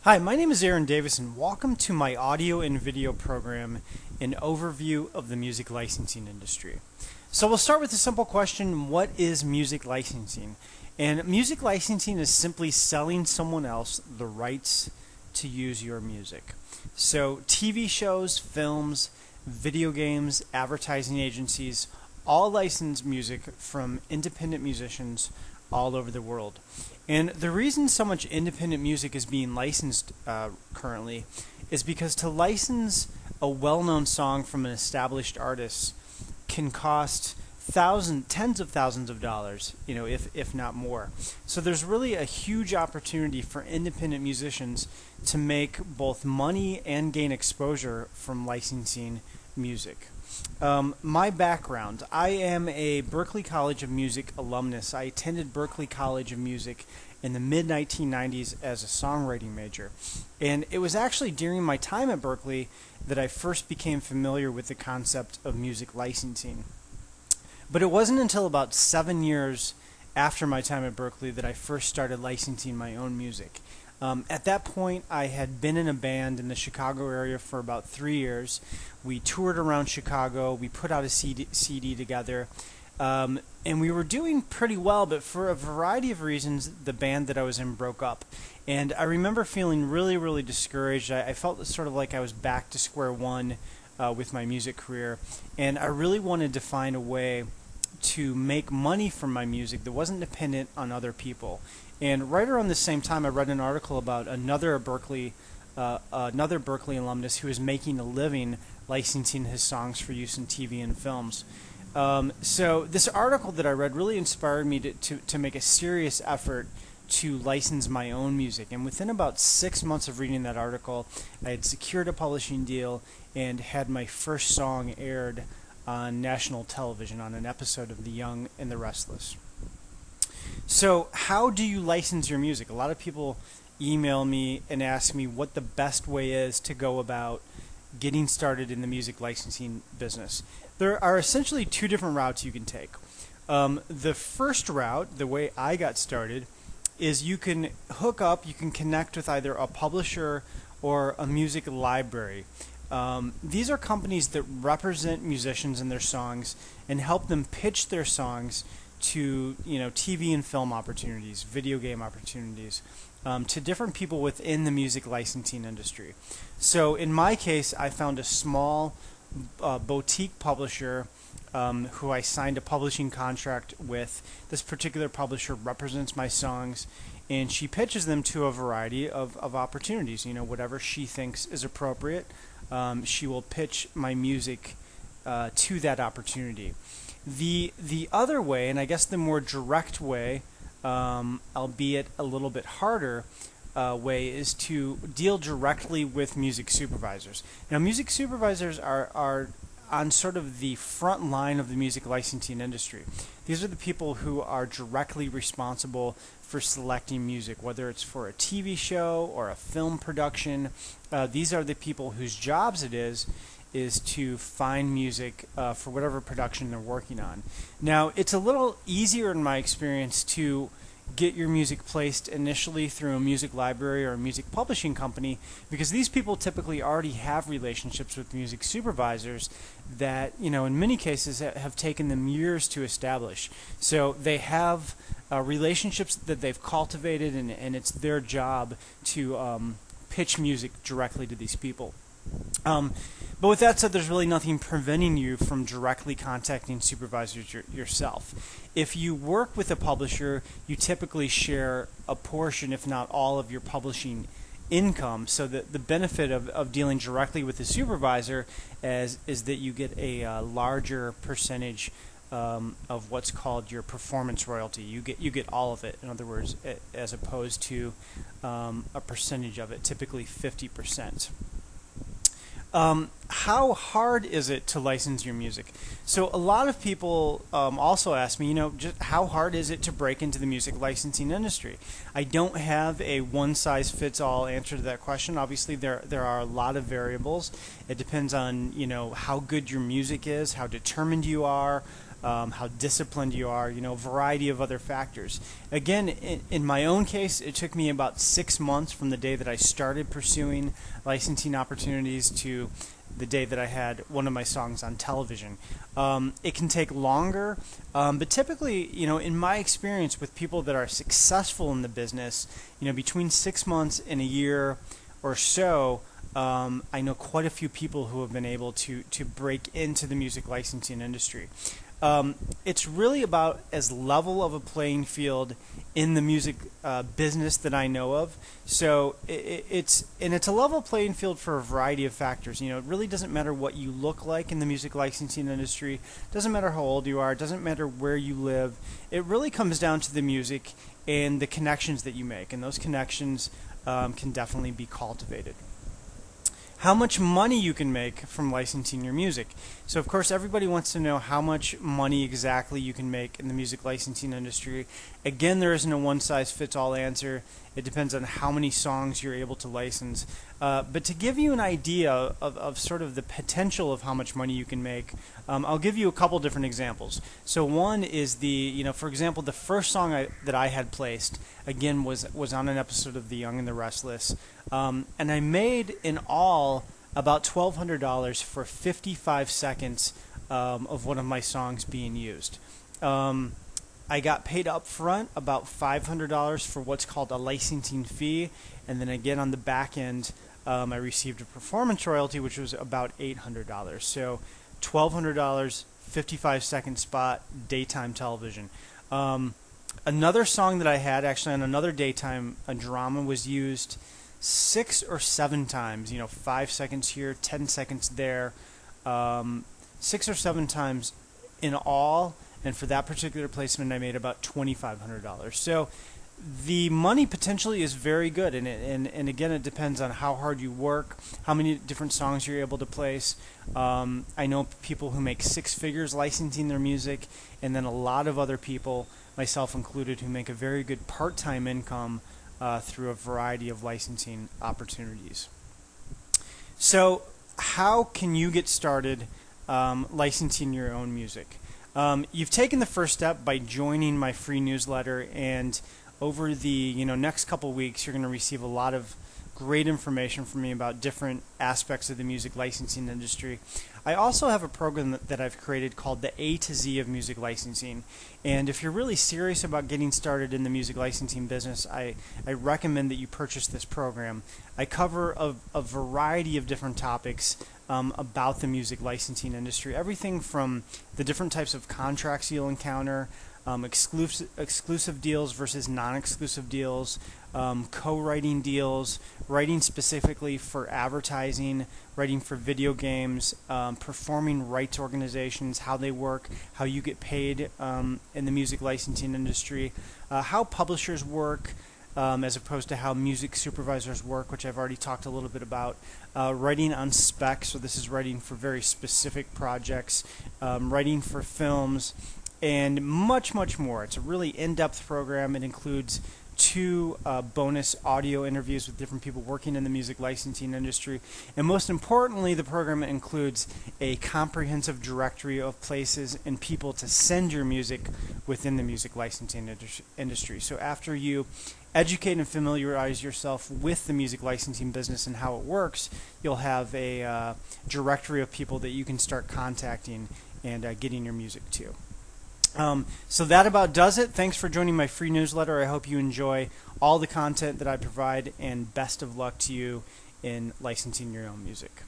Hi, my name is Davison. Welcome to my audio and video program, an overview of the music licensing industry. So we'll start with a simple question: what is music licensing? And music licensing is simply selling someone else the rights to use your music. So TV shows, films, video games, advertising agencies all license music from independent musicians all over the world. And the reason so much independent music is being licensed currently is because to license a well-known song from an established artist can cost tens of thousands of dollars, if not more. So there's really a huge opportunity for independent musicians to make both money and gain exposure from licensing music. My background: I am a Berklee College of Music alumnus. I attended Berklee College of Music in the mid-1990s as a songwriting major. And it was actually during my time at Berklee that I first became familiar with the concept of music licensing. But it wasn't until about 7 years after my time at Berklee that I first started licensing my own music. At that point, I had been in a band in the Chicago area for about 3 years. We toured around Chicago. We put out a CD together. And we were doing pretty well, but for a variety of reasons, the band that I was in broke up. And I remember feeling really, really discouraged. I felt sort of like I was back to square one with my music career. And I really wanted to find a way to make money from my music that wasn't dependent on other people. And right around the same time, I read an article about another Berklee alumnus who was making a living licensing his songs for use in TV and films. So this article that I read really inspired me to make a serious effort to license my own music. And within about 6 months of reading that article, I had secured a publishing deal and had my first song aired on national television on an episode of The Young and the Restless. So how do you license your music? A lot of people email me and ask me what the best way is to go about getting started in the music licensing business. There are essentially two different routes you can take. The first route, the way I got started, is you can you can connect with either a publisher or a music library. These are companies that represent musicians and their songs and help them pitch their songs to TV and film opportunities, video game opportunities, to different people within the music licensing industry. So in my case, I found a small boutique publisher who I signed a publishing contract with. This particular publisher represents my songs, and she pitches them to a variety of opportunities. Whatever she thinks is appropriate, she will pitch my music to that opportunity. The other way, and I guess the more direct way, albeit a little bit harder way, is to deal directly with music supervisors. Now, music supervisors are on sort of the front line of the music licensing industry. These are the people who are directly responsible for selecting music, whether it's for a TV show or a film production. These are the people whose jobs it is to find music for whatever production they're working on. Now, it's a little easier in my experience to get your music placed initially through a music library or a music publishing company, because these people typically already have relationships with music supervisors that, in many cases have taken them years to establish. So they have relationships that they've cultivated, and it's their job to pitch music directly to these people. But with that said, there's really nothing preventing you from directly contacting supervisors yourself. If you work with a publisher, you typically share a portion, if not all, of your publishing income. So that the benefit of dealing directly with the supervisor is that you get a larger percentage of what's called your performance royalty. You get all of it, in other words, as opposed to a percentage of it, typically 50%. How hard is it to license your music? So a lot of people also ask me, just how hard is it to break into the music licensing industry? I don't have a one-size-fits-all answer to that question. Obviously, there are a lot of variables. It depends on how good your music is, how determined you are, how disciplined you are, a variety of other factors. Again, in my own case, it took me about 6 months from the day that I started pursuing licensing opportunities to the day that I had one of my songs on television. It can take longer, but typically, in my experience with people that are successful in the business, between 6 months and a year or so, I know quite a few people who have been able to break into the music licensing industry. It's really about as level of a playing field in the music business that I know of. So it's a level playing field for a variety of factors. It really doesn't matter what you look like in the music licensing industry. It doesn't matter how old you are. It doesn't matter where you live. It really comes down to the music and the connections that you make, and those connections can definitely be cultivated. How much money you can make from licensing your music. So of course everybody wants to know how much money exactly you can make in the music licensing industry. Again, there isn't a one-size-fits-all answer. It depends on how many songs you're able to license. But to give you an idea of sort of the potential of how much money you can make, I'll give you a couple different examples. So one is for example, the first song that I had placed, again, was on an episode of The Young and the Restless. And I made in all about $1,200 for 55 seconds of one of my songs being used. I got paid up front about $500 for what's called a licensing fee, and then again on the back end, I received a performance royalty, which was about $800. So $1,200, 55-second spot, daytime television. Another song that I had, actually on another daytime drama, was used 6 or 7 times. 5 seconds here, 10 seconds there, 6 or 7 times in all. And for that particular placement, I made about $2,500. So the money potentially is very good, and again, it depends on how hard you work, how many different songs you're able to place. I know people who make 6 figures licensing their music, and then a lot of other people, myself included, who make a very good part-time income through a variety of licensing opportunities. So how can you get started licensing your own music? You've taken the first step by joining my free newsletter, and over the next couple weeks, you're going to receive a lot of great information from me about different aspects of the music licensing industry. I also have a program that I've created called the A to Z of music licensing, and if you're really serious about getting started in the music licensing business, I recommend that you purchase this program. I cover a variety of different topics about the music licensing industry, everything from the different types of contracts you'll encounter, exclusive deals versus non-exclusive deals, co-writing deals, writing specifically for advertising, writing for video games, performing rights organizations, how they work, how you get paid in the music licensing industry, how publishers work, as opposed to how music supervisors work, which I've already talked a little bit about, writing on spec, so this is writing for very specific projects, writing for films, and much, much more. It's a really in-depth program. It includes 2 bonus audio interviews with different people working in the music licensing industry. And most importantly, the program includes a comprehensive directory of places and people to send your music within the music licensing industry. So after you educate and familiarize yourself with the music licensing business and how it works, you'll have a directory of people that you can start contacting and getting your music to. So that about does it. Thanks for joining my free newsletter. I hope you enjoy all the content that I provide, and best of luck to you in licensing your own music.